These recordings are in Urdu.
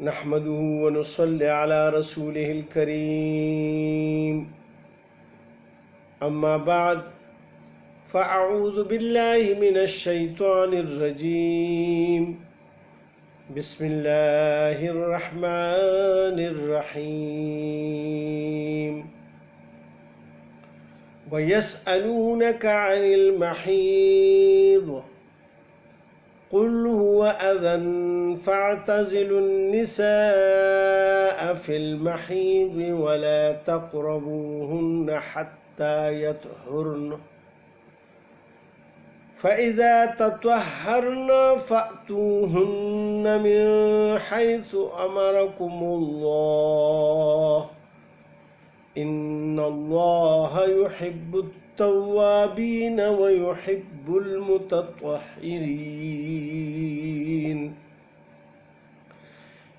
نحمده ونصلي على رسوله الكريم أما بعد فأعوذ بالله من الشيطان الرجيم بسم الله الرحمن الرحيم ويسألونك عن المحيض قل هو أذى فاعتزلوا النساء في المحيض ولا تقربوهن حتى يطهرن فإذا تطهرن فأتوهن من حيث أمركم الله إن الله يحب التوابين ويحب المتطهرين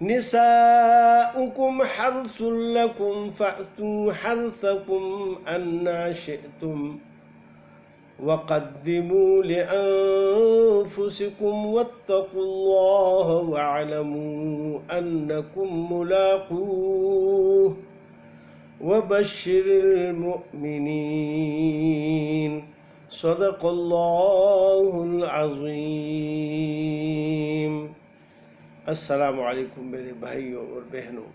نساؤكم حرث لكم فأتوا حرثكم أنى شئتم وقدموا لأنفسكم واتقوا الله واعلموا أنكم ملاقوه وبشر المؤمنين صدق الله العظیم۔ السلام علیکم میرے بھائیوں اور بہنوں،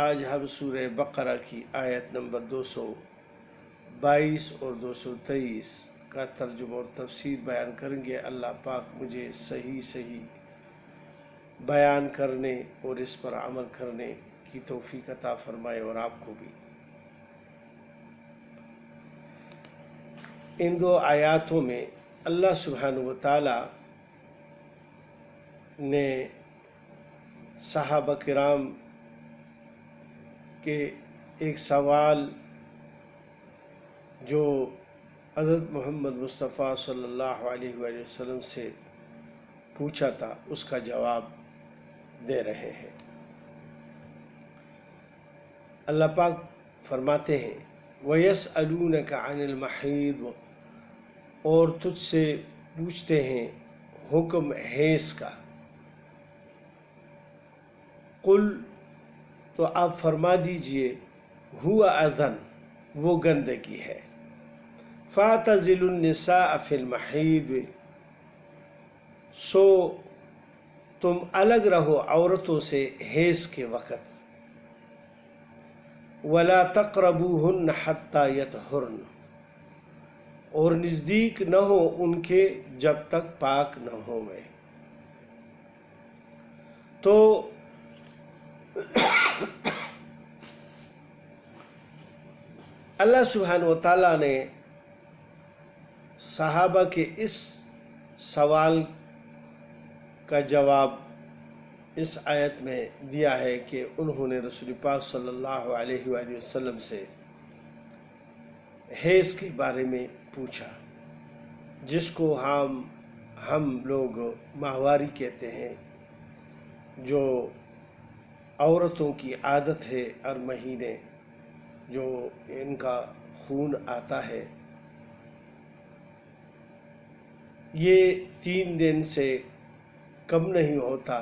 آج ہم سورہ بقرہ کی آیت نمبر 222 اور 223 کا ترجمہ اور تفسیر بیان کریں گے۔ اللہ پاک مجھے صحیح بیان کرنے اور اس پر عمل کرنے کی توفیق عطا فرمائے اور آپ کو بھی۔ ان دو آیاتوں میں اللہ سبحانہ و تعالی نے صحابہ کرام کے ایک سوال جو حضرت محمد مصطفیٰ صلی اللہ علیہ وآلہ وسلم سے پوچھا تھا اس کا جواب دے رہے ہیں۔ اللہ پاک فرماتے ہیں وَيَسْأَلُونَكَ عَنِ الْمَحِيضِ، اور تجھ سے پوچھتے ہیں حکم حیض کا۔ قل، تو آپ فرما دیجئے، هُوَ اذن، وہ گندگی ہے، فَاعْتَزِلُوا النِّسَاءَ فِي الْمَحِيضِ، سو تم الگ رہو عورتوں سے حیض کے وقت، وَلَا تَقْرَبُوهُنَّ حَتَّى يَطْهُرْنَ، اور نزدیک نہ ہو ان کے جب تک پاک نہ ہوئے۔ تو اللہ سبحانہ و تعالیٰ نے صحابہ کے اس سوال کا جواب اس آیت میں دیا ہے کہ انہوں نے رسول پاک صلی اللہ علیہ وآلہ وسلم سے حیض کے بارے میں پوچھا، جس کو ہم لوگ ماہواری کہتے ہیں، جو عورتوں کی عادت ہے ہر مہینے جو ان کا خون آتا ہے، یہ 3 دن سے کم نہیں ہوتا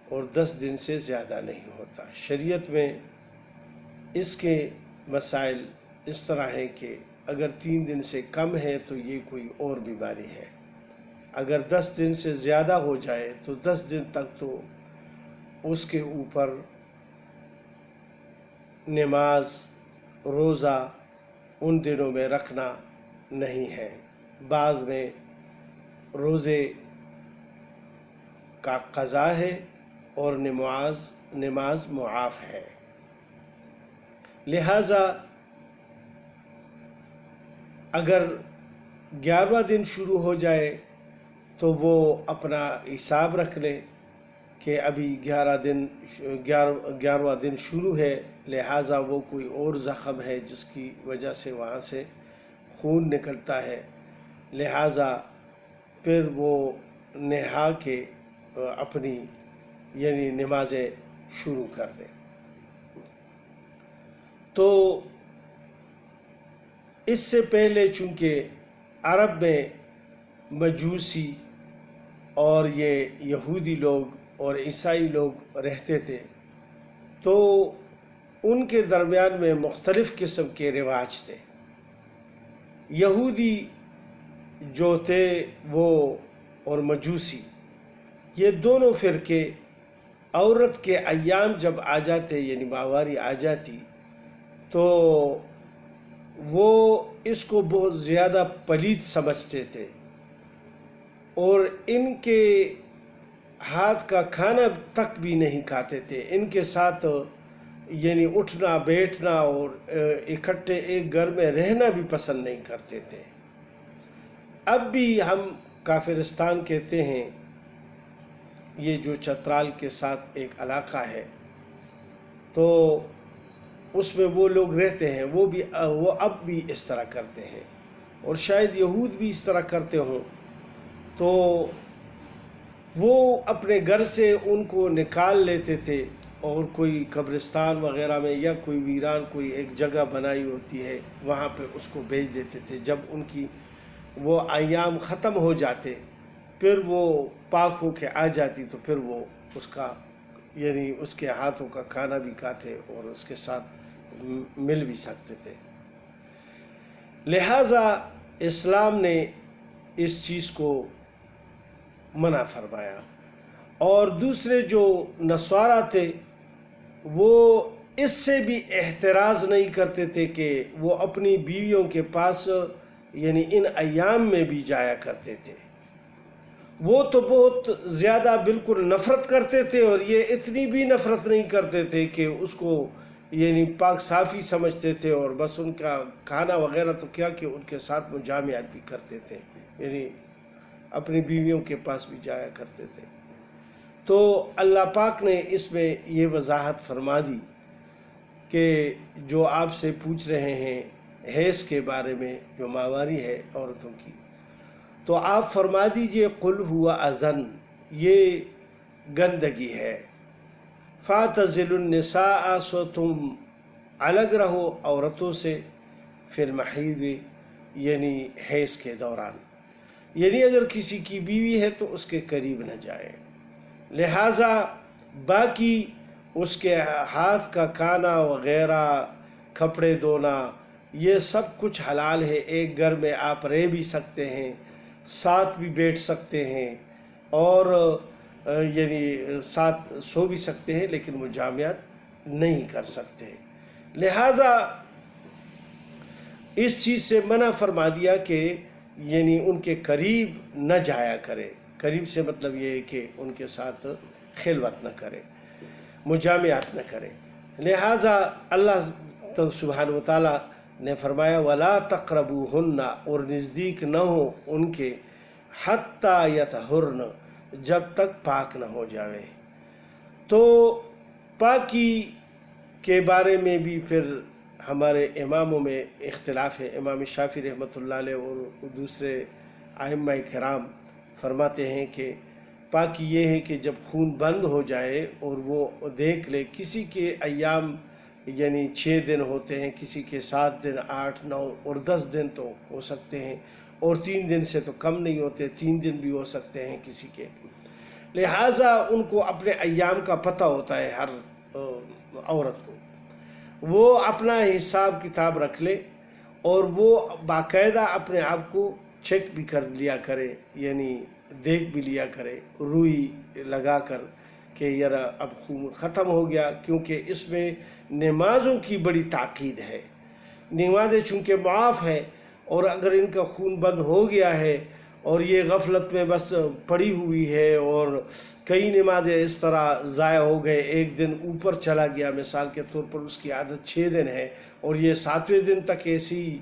اور 10 دن سے زیادہ نہیں ہوتا۔ شریعت میں اس کے مسائل اس طرح ہیں کہ اگر 3 دن سے کم ہے تو یہ کوئی اور بیماری ہے، اگر 10 دن سے زیادہ ہو جائے تو 10 دن تک تو اس کے اوپر نماز روزہ ان دنوں میں رکھنا نہیں ہے۔ بعض میں روزے کا قضا ہے اور نماز معاف ہے۔ لہذا اگر 11واں دن شروع ہو جائے تو وہ اپنا حساب رکھ لے کہ ابھی 11واں دن شروع ہے، لہٰذا وہ کوئی اور زخم ہے جس کی وجہ سے وہاں سے خون نکلتا ہے، لہٰذا پھر وہ نہا کے اپنی نمازیں شروع کر دیں۔ تو اس سے پہلے چونکہ عرب میں مجوسی اور یہ یہودی لوگ اور عیسائی لوگ رہتے تھے، تو ان کے درمیان میں مختلف قسم کے رواج تھے۔ یہودی جو تھے وہ اور مجوسی، یہ دونوں فرقے عورت کے ایام جب آ جاتے، یعنی ماہواری آ جاتی، تو وہ اس کو بہت زیادہ پلید سمجھتے تھے اور ان کے ہاتھ کا کھانا تک بھی نہیں کھاتے تھے۔ ان کے ساتھ یعنی اٹھنا بیٹھنا اور اکٹھے ایک گھر میں رہنا بھی پسند نہیں کرتے تھے۔ اب بھی ہم کافرستان کہتے ہیں، یہ جو چترال کے ساتھ ایک علاقہ ہے، تو اس میں وہ لوگ رہتے ہیں، وہ اب بھی اس طرح کرتے ہیں، اور شاید یہود بھی اس طرح کرتے ہوں۔ تو وہ اپنے گھر سے ان کو نکال لیتے تھے اور کوئی قبرستان وغیرہ میں یا کوئی ویران کوئی ایک جگہ بنائی ہوتی ہے، وہاں پہ اس کو بھیج دیتے تھے۔ جب ان کی وہ ایام ختم ہو جاتے، پھر وہ پاک ہو کے آ جاتی، تو پھر وہ اس کا یعنی اس کے ہاتھوں کا کھانا بھی کھاتے اور اس کے ساتھ مل بھی سکتے تھے۔ لہٰذا اسلام نے اس چیز کو منع فرمایا، اور دوسرے جو نصارہ تھے وہ اس سے بھی احتراز نہیں کرتے تھے کہ وہ اپنی بیویوں کے پاس یعنی ان ایام میں بھی جایا کرتے تھے۔ وہ تو بہت زیادہ بالکل نفرت کرتے تھے، اور یہ اتنی بھی نفرت نہیں کرتے تھے کہ اس کو یعنی پاک صافی سمجھتے تھے، اور بس ان کا کھانا وغیرہ تو کیا کہ ان کے ساتھ مجامعات بھی کرتے تھے، یعنی اپنی بیویوں کے پاس بھی جایا کرتے تھے۔ تو اللہ پاک نے اس میں یہ وضاحت فرما دی کہ جو آپ سے پوچھ رہے ہیں حیض کے بارے میں، جو ماہواری ہے عورتوں کی، تو آپ فرما دیجئے قل ہوا اذن، یہ گندگی ہے، فاعتزلوا النساء، سو تم الگ رہو عورتوں سے، فی المحیض، یعنی حیض کے دوران، یعنی اگر کسی کی بیوی ہے تو اس کے قریب نہ جائے۔ لہٰذا باقی اس کے ہاتھ کا کھانا وغیرہ، کپڑے دھونا، یہ سب کچھ حلال ہے۔ ایک گھر میں آپ رہ بھی سکتے ہیں، ساتھ بھی بیٹھ سکتے ہیں، اور یعنی ساتھ سو بھی سکتے ہیں، لیکن مجامعات نہیں کر سکتے۔ لہٰذا اس چیز سے منع فرما دیا کہ یعنی ان کے قریب نہ جایا کرے۔ قریب سے مطلب یہ ہے کہ ان کے ساتھ خلوت نہ کرے، مجامعات نہ کرے۔ لہٰذا اللہ سبحانہ وتعالیٰ نے فرمایا وَلَا تَقْرَبُوهُنَّ، اور نزدیک نہ ہو ان کے، حَتَّى يَطْهُرْنَ، جب تک پاک نہ ہو جائے۔ تو پاکی کے بارے میں بھی پھر ہمارے اماموں میں اختلاف ہے۔ امام شافعی رحمۃ اللہ علیہ اور دوسرے ائمہ کرام فرماتے ہیں کہ پاکی یہ ہے کہ جب خون بند ہو جائے اور وہ دیکھ لے، کسی کے ایام یعنی 6 دن ہوتے ہیں، کسی کے 7 دن، 8، 9 اور 10 دن تو ہو سکتے ہیں، اور 3 دن سے تو کم نہیں ہوتے، 3 دن بھی ہو سکتے ہیں کسی کے۔ لہٰذا ان کو اپنے ایام کا پتہ ہوتا ہے، ہر عورت کو وہ اپنا حساب کتاب رکھ لے، اور وہ باقاعدہ اپنے آپ کو چیک بھی کر لیا کرے، یعنی دیکھ بھی لیا کرے، روئی لگا کر کہ یار اب خون ختم ہو گیا، کیونکہ اس میں نمازوں کی بڑی تاکید ہے۔ نمازیں چونکہ معاف ہے، اور اگر ان کا خون بند ہو گیا ہے اور یہ غفلت میں بس پڑی ہوئی ہے، اور کئی نمازیں اس طرح ضائع ہو گئے، ایک دن اوپر چلا گیا، مثال کے طور پر اس کی عادت 6 دن ہے، اور یہ 7ویں دن تک ایسی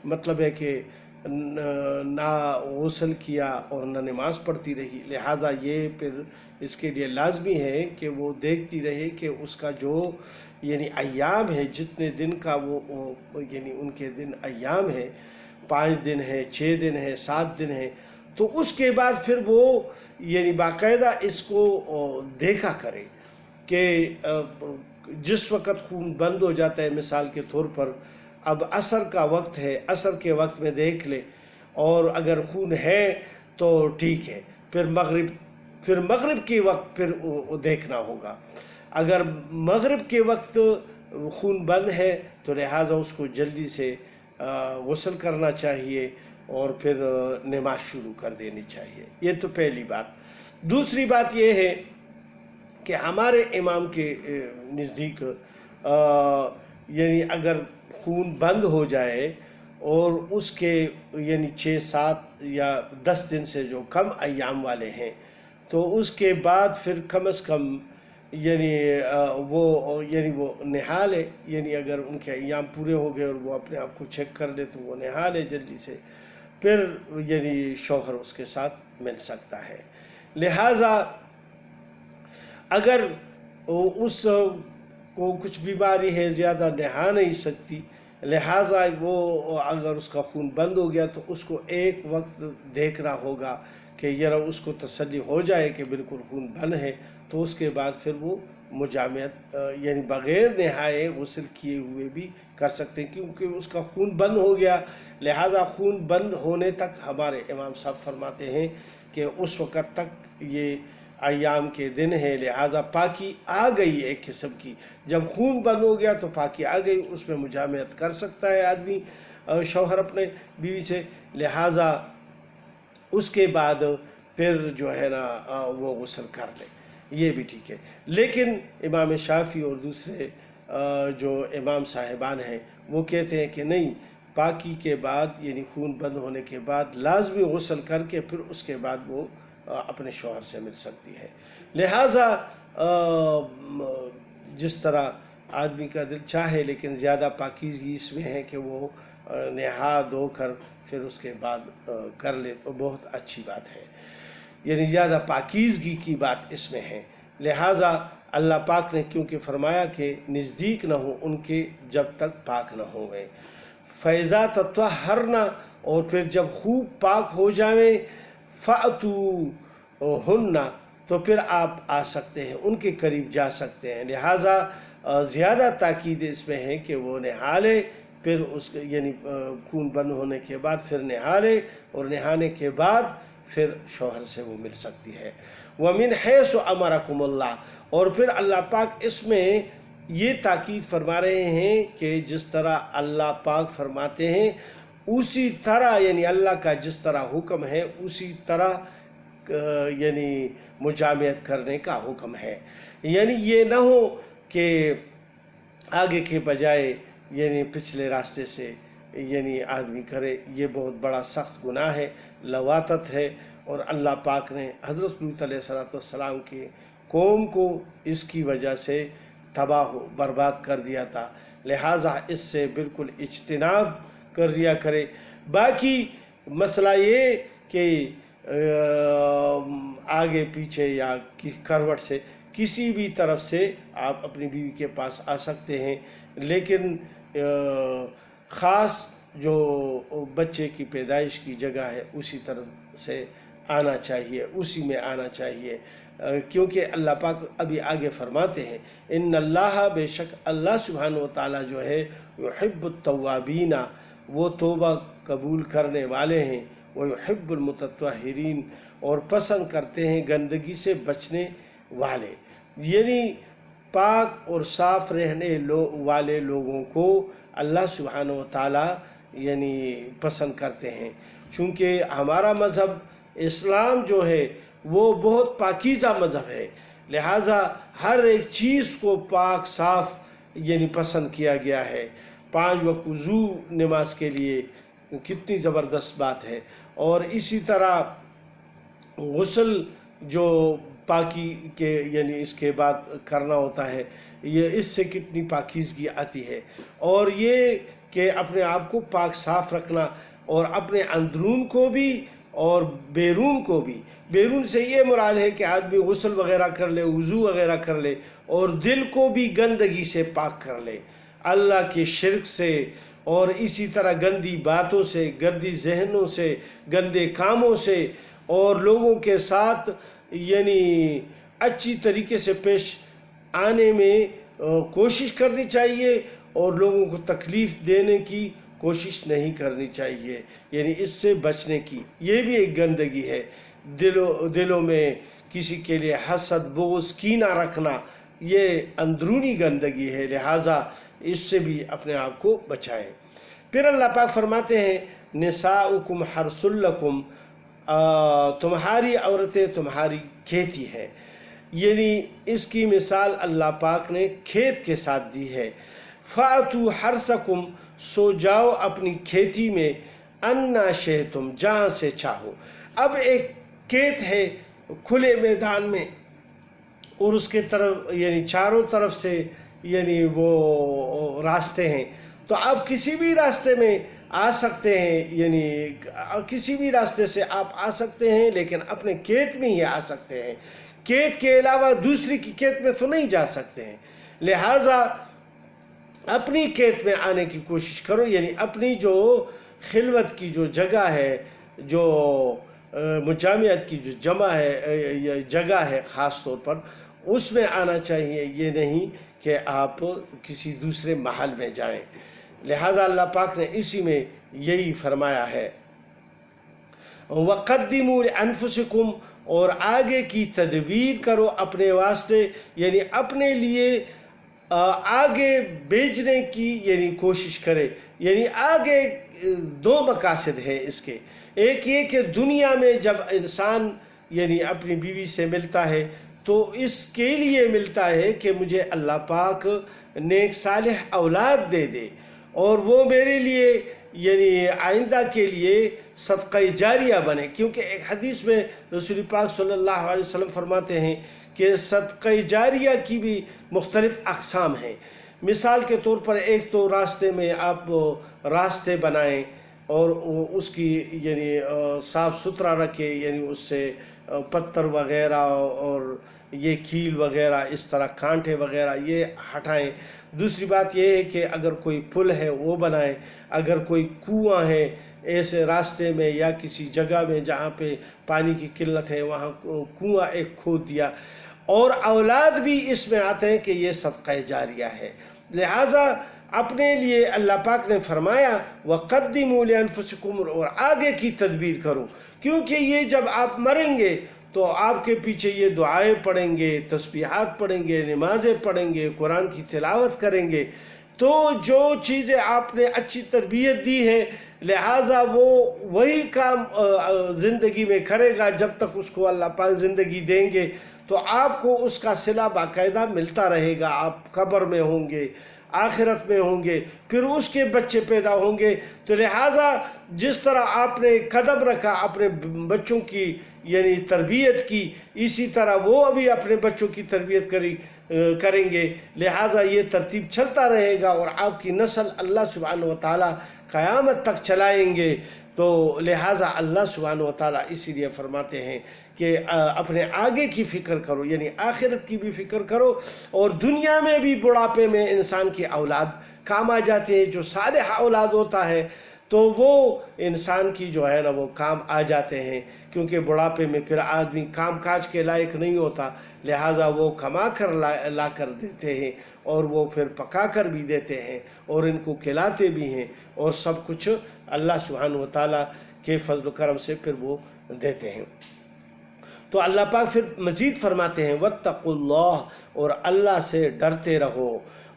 مطلب ہے کہ نہ غسل کیا اور نہ نماز پڑھتی رہی۔ لہٰذا یہ پھر اس کے لیے لازمی ہے کہ وہ دیکھتی رہے کہ اس کا جو یعنی ایام ہے، جتنے دن کا وہ یعنی ان کے دن ایام ہے، 5 دن ہے، 6 دن ہے، 7 دن ہے، تو اس کے بعد پھر وہ یعنی باقاعدہ اس کو دیکھا کرے کہ جس وقت خون بند ہو جاتا ہے، مثال کے طور پر اب عصر کا وقت ہے، عصر کے وقت میں دیکھ لے، اور اگر خون ہے تو ٹھیک ہے، پھر مغرب پھر مغرب کے وقت پھر وہ دیکھنا ہوگا۔ اگر مغرب کے وقت خون بند ہے تو لہٰذا اس کو جلدی سے غسل کرنا چاہیے اور پھر نماز شروع کر دینی چاہیے۔ یہ تو پہلی بات۔ دوسری بات یہ ہے کہ ہمارے امام کے نزدیک یعنی اگر خون بند ہو جائے اور اس کے یعنی 6، 7 یا 10 دن سے جو کم ایام والے ہیں تو اس کے بعد پھر کم از کم یعنی وہ نہا لے، یعنی اگر ان کے ایام پورے ہو گئے اور وہ اپنے آپ کو چیک کر لے تو وہ نہا لے جلدی سے، پھر یعنی شوہر اس کے ساتھ مل سکتا ہے۔ لہٰذا اگر اس کو کچھ بیماری ہے، زیادہ نہا نہیں سکتی، لہٰذا وہ اگر اس کا خون بند ہو گیا تو اس کو ایک وقت دیکھنا ہوگا کہ ذرا اس کو تسلی ہو جائے کہ بالکل خون بند ہے، تو اس کے بعد پھر وہ مجامعت یعنی بغیر نہائے غسل کیے ہوئے بھی کر سکتے ہیں، کیونکہ اس کا خون بند ہو گیا۔ لہٰذا خون بند ہونے تک ہمارے امام صاحب فرماتے ہیں کہ اس وقت تک یہ ایام کے دن ہے، لہٰذا پاکی آ گئی ایک قسم کی۔ جب خون بند ہو گیا تو پاکی آ گئی، اس میں مجامعت کر سکتا ہے آدمی شوہر اپنے بیوی سے، لہٰذا اس کے بعد پھر جو ہے نا وہ غسل کر لے، یہ بھی ٹھیک ہے۔ لیکن امام شافعی اور دوسرے جو امام صاحبان ہیں وہ کہتے ہیں کہ نہیں، پاکی کے بعد یعنی خون بند ہونے کے بعد لازمی غسل کر کے پھر اس کے بعد وہ اپنے شوہر سے مل سکتی ہے۔ لہٰذا جس طرح آدمی کا دل چاہے، لیکن زیادہ پاکیزگی اس میں ہے کہ وہ نہا دھو کر پھر اس کے بعد کر لے تو بہت اچھی بات ہے، یعنی زیادہ پاکیزگی کی بات اس میں ہے۔ لہٰذا اللہ پاک نے کیونکہ فرمایا کہ نزدیک نہ ہو ان کے جب تک پاک نہ ہوں گے، فَإِذَا تَطَهَّرْنَ، اور پھر جب خوب پاک ہو جائیں، فَأْتُوهُنَّ، تو پھر آپ آ سکتے ہیں، ان کے قریب جا سکتے ہیں۔ لہٰذا زیادہ تاکید اس میں ہے کہ وہ نہا لے، پھر اس یعنی خون بند ہونے کے بعد پھر نہا لے، اور نہانے کے بعد پھر شوہر سے وہ مل سکتی ہے۔ وَمِنْ حَيْثُ أَمَرَكُمُ اللَّهُ، اور پھر اللہ پاک اس میں یہ تاکید فرما رہے ہیں کہ جس طرح اللہ پاک فرماتے ہیں اسی طرح، یعنی اللہ کا جس طرح حکم ہے اسی طرح یعنی مجامعت کرنے کا حکم ہے۔ یعنی یہ نہ ہو کہ آگے کے بجائے یعنی پچھلے راستے سے یعنی آدمی کرے، یہ بہت بڑا سخت گناہ ہے، لواطت ہے، اور اللہ پاک نے حضرت لوط علیہ السلام کی قوم کو اس کی وجہ سے تباہ و برباد کر دیا تھا۔ لہٰذا اس سے بالکل اجتناب کر لیا کرے۔ باقی مسئلہ یہ کہ آگے پیچھے یا کروٹ سے کسی بھی طرف سے آپ اپنی بیوی کے پاس آ سکتے ہیں، لیکن خاص جو بچے کی پیدائش کی جگہ ہے اسی طرف سے آنا چاہیے، اسی میں آنا چاہیے، کیونکہ اللہ پاک ابھی آگے فرماتے ہیں ان اللہ، بے شک اللہ سبحانہ و تعالیٰ جو ہے یحب التوابین، وہ توبہ قبول کرنے والے ہیں، وہ یحب المتطہرین، اور پسند کرتے ہیں گندگی سے بچنے والے، یعنی پاک اور صاف رہنے والے لوگوں کو اللہ سبحانہ و تعالیٰ یعنی پسند کرتے ہیں، چونکہ ہمارا مذہب اسلام جو ہے وہ بہت پاکیزہ مذہب ہے، لہٰذا ہر ایک چیز کو پاک صاف یعنی پسند کیا گیا ہے۔ 5 وقت وضو نماز کے لیے کتنی زبردست بات ہے، اور اسی طرح غسل جو پاکی کے یعنی اس کے بعد کرنا ہوتا ہے، یہ اس سے کتنی پاکیزگی آتی ہے، اور یہ کہ اپنے آپ کو پاک صاف رکھنا، اور اپنے اندرون کو بھی اور بیرون کو بھی۔ بیرون سے یہ مراد ہے کہ آدمی غسل وغیرہ کر لے، وضو وغیرہ کر لے، اور دل کو بھی گندگی سے پاک کر لے، اللہ کے شرک سے، اور اسی طرح گندی باتوں سے، گندی ذہنوں سے، گندے کاموں سے، اور لوگوں کے ساتھ یعنی اچھی طریقے سے پیش آنے میں کوشش کرنی چاہیے، اور لوگوں کو تکلیف دینے کی کوشش نہیں کرنی چاہیے، یعنی اس سے بچنے کی۔ یہ بھی ایک گندگی ہے دلوں میں کسی کے لیے حسد بغض کینہ رکھنا یہ اندرونی گندگی ہے، لہٰذا اس سے بھی اپنے آپ کو بچائیں۔ پھر اللہ پاک فرماتے ہیں نساؤکم حرث لکم، تمہاری عورتیں تمہاری کھیتی ہے، یعنی اس کی مثال اللہ پاک نے کھیت کے ساتھ دی ہے۔ فَأْتُوا حَرْثَكُمْ، سو جاؤ اپنی کھیتی میں، اَنَّا شِئْتُمْ، جہاں سے چاہو۔ اب ایک کھیت ہے کھلے میدان میں اور اس کے طرف یعنی چاروں طرف سے یعنی وہ راستے ہیں، تو آپ کسی بھی راستے میں آ سکتے ہیں، یعنی کسی بھی راستے سے آپ آ سکتے ہیں، لیکن اپنے کھیت میں ہی آ سکتے ہیں، کھیت کے علاوہ دوسری کی کھیت میں تو نہیں جا سکتے ہیں۔ لہٰذا اپنی کھیت میں آنے کی کوشش کرو، یعنی اپنی جو خلوت کی جو جگہ ہے، جو مجامعت کی جو جگہ ہے خاص طور پر اس میں آنا چاہیے، یہ نہیں کہ آپ کسی دوسرے محل میں جائیں۔ لہٰذا اللہ پاک نے اسی میں یہی فرمایا ہے وَقَدِّمُوا لِأَنفُسِكُمْ، اور آگے کی تدبیر کرو اپنے واسطے، یعنی اپنے لیے آگے بھیجنے کی یعنی کوشش کرے۔ یعنی آگے دو مقاصد ہیں اس کے، ایک یہ کہ دنیا میں جب انسان یعنی اپنی بیوی سے ملتا ہے تو اس کے لیے ملتا ہے کہ مجھے اللہ پاک نیک صالح اولاد دے دے، اور وہ میرے لیے یعنی آئندہ کے لیے صدقہ جاریہ بنے، کیونکہ ایک حدیث میں رسول پاک صلی اللہ علیہ وسلم فرماتے ہیں کہ صدقہ جاریہ کی بھی مختلف اقسام ہیں۔ مثال کے طور پر ایک تو راستے میں آپ راستے بنائیں اور اس کی یعنی صاف ستھرا رکھیں، یعنی اس سے پتھر وغیرہ اور یہ کھیل وغیرہ اس طرح کانٹے وغیرہ یہ ہٹائیں۔ دوسری بات یہ ہے کہ اگر کوئی پل ہے وہ بنائیں، اگر کوئی کنواں ہے ایسے راستے میں یا کسی جگہ میں جہاں پہ پانی کی قلت ہے وہاں کنواں ایک کھود دیا، اور اولاد بھی اس میں آتے ہیں کہ یہ صدقہ جاریہ ہے۔ لہٰذا اپنے لیے اللہ پاک نے فرمایا وَقَدِّمُوا لِأَنفُسِكُمْ، اور آگے کی تدبیر کرو، کیونکہ یہ جب آپ مریں گے تو آپ کے پیچھے یہ دعائیں پڑھیں گے، تسبیحات پڑھیں گے، نمازیں پڑھیں گے، قرآن کی تلاوت کریں گے، تو جو چیزیں آپ نے اچھی تربیت دی ہے لہٰذا وہ وہی کام زندگی میں کرے گا جب تک اس کو اللہ پاک زندگی دیں گے، تو آپ کو اس کا صلہ باقاعدہ ملتا رہے گا۔ آپ قبر میں ہوں گے، آخرت میں ہوں گے، پھر اس کے بچے پیدا ہوں گے، تو لہٰذا جس طرح آپ نے قدم رکھا اپنے بچوں کی یعنی تربیت کی، اسی طرح وہ ابھی اپنے بچوں کی تربیت کریں گے، لہٰذا یہ ترتیب چلتا رہے گا اور آپ کی نسل اللہ سبحانہ وتعالی قیامت تک چلائیں گے۔ تو لہٰذا اللہ سبحانہ وتعالی اسی لیے فرماتے ہیں کہ اپنے آگے کی فکر کرو، یعنی آخرت کی بھی فکر کرو، اور دنیا میں بھی بڑھاپے میں انسان کی اولاد کام آ جاتے ہیں، جو صالح اولاد ہوتا ہے تو وہ انسان کی جو ہے نا وہ کام آ جاتے ہیں، کیونکہ بڑھاپے میں پھر آدمی کام کاج کے لائق نہیں ہوتا، لہٰذا وہ کما کر لا کر دیتے ہیں اور وہ پھر پکا کر بھی دیتے ہیں اور ان کو کھلاتے بھی ہیں، اور سب کچھ اللہ سبحانہ وتعالی کے فضل و کرم سے پھر وہ دیتے ہیں۔ تو اللہ پاک پھر مزید فرماتے ہیں وَاتَّقُوا اللَّهَ، اور اللہ سے ڈرتے رہو،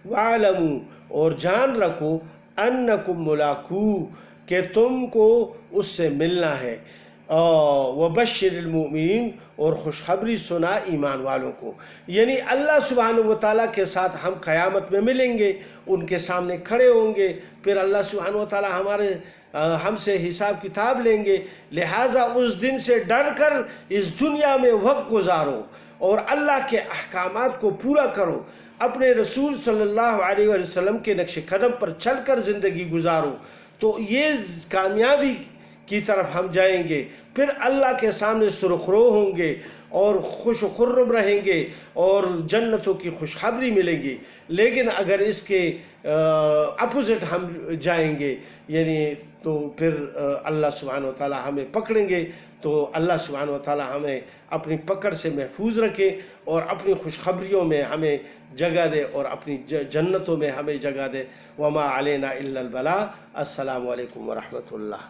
وَاعْلَمُوا، اور جان رکھو، أَنَّكُمْ مُلَاقُوهُ، کہ تم کو اس سے ملنا ہے، وَبَشِّرِ الْمُؤْمِنِينَ، اور خوشخبری سنا ایمان والوں کو، یعنی اللہ سبحانہ وتعالیٰ کے ساتھ ہم قیامت میں ملیں گے، ان کے سامنے کھڑے ہوں گے، پھر اللہ سبحانہ وتعالیٰ ہم سے حساب کتاب لیں گے، لہٰذا اس دن سے ڈر کر اس دنیا میں وقت گزارو اور اللہ کے احکامات کو پورا کرو، اپنے رسول صلی اللہ علیہ وسلم کے نقش قدم پر چل کر زندگی گزارو، تو یہ کامیابی کی طرف ہم جائیں گے، پھر اللہ کے سامنے سرخرو ہوں گے اور خوش و خرم رہیں گے اور جنتوں کی خوشخبری ملے گی۔ لیکن اگر اس کے اپوزٹ ہم جائیں گے یعنی تو پھر اللہ سبحانہ وتعالی ہمیں پکڑیں گے، تو اللہ سبحانہ وتعالی ہمیں اپنی پکڑ سے محفوظ رکھے اور اپنی خوشخبریوں میں ہمیں جگہ دے اور اپنی جنتوں میں ہمیں جگہ دے۔ وما علینا الا البلاغ۔ السلام علیکم ورحمۃ اللہ۔